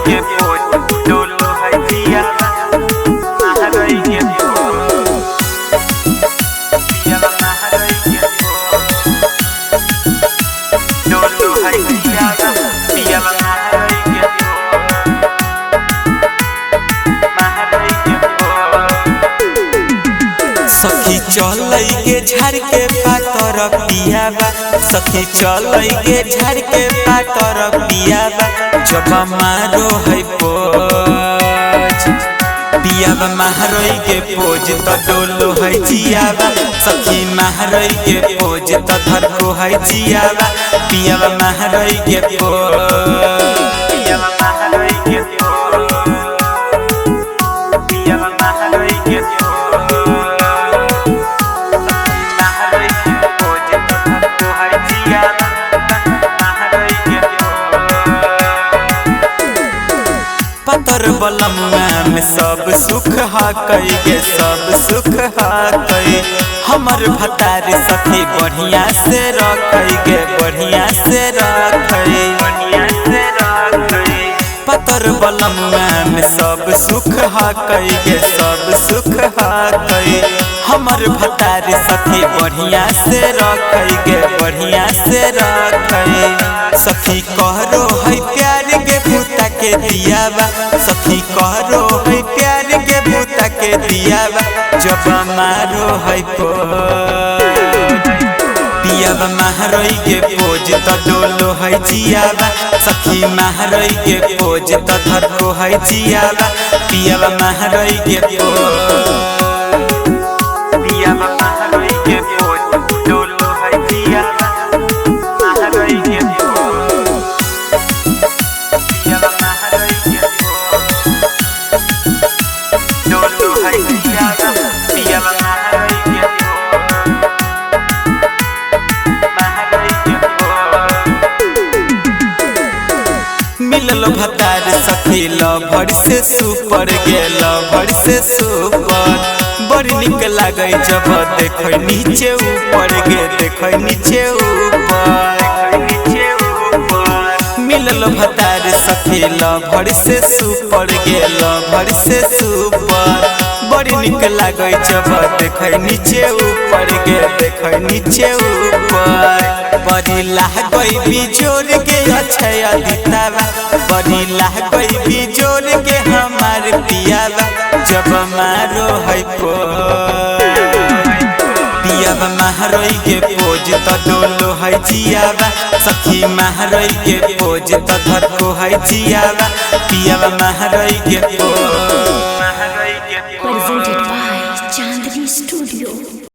के पोज डोलो है जिया महरई के पोज पिया महरई के पोज डोलो है जिया पिया महरई के पोज महरई के पोज सखी चलई के झाड़ के पातर पियाबा सखी चलई के झाड़ के पातर पियाबा जब मारो है पोज पियाबा महरई के पोज तो डोलो है जियाबा सखी महरई के पोज तो धरको है जियाबा पियाबा महरई के पोज पियाबा महरई के पोज पियाबा महरई के पोज पतर बलमुआ में सब सुख हा कई गे सब सुख हा कई हमर भतार सखी बढ़िया से रखई गे बढ़िया से रखई बढ़िया से रखई पतर बलमुआ में सब सुख हा कई गे सब सुख हा कई हमर भतार सखी बढ़िया से रखई गे बढ़िया से रखई सखी कहरो है प्यार के भूता के दियाबा सखी कहरो है प्यार के भूता के दियाबा जब मारो है पियाबा महरई के पोज तो डोलो है जियाबा सखी महरई के पोज तो धरको है जियाबा पियाबा महरई के पोज पियाबा महरई के पोज डोलो है जियाबा महरई के पोज पियाबा महरई के पोज डोलो है जियाबा पियाबा महरई के पोज महरई के पोज मिलल भतार सखी लभर से सुपर गेल भर से सुपर बड़ी निक लागे जब देखो नीचे ऊपर गे देखो नीचे ऊपर मिलल भतार सखी लभर से सुपर गेल भर से सुपर बड़ी निक लागे जब देखो नीचे ऊपर गे देखो नीचे ऊपर बड़ी लागई बिजोर के अक्षय दितावा बड़ी लागई बिजोर के हमार पियाबा जब मारो है पियाबा महरई के पोज तो डोलो है जियाबा सखी महरई के पोज तो धरको है जियाबा पियाबा महरई के pose. Presented by Chandni Studio.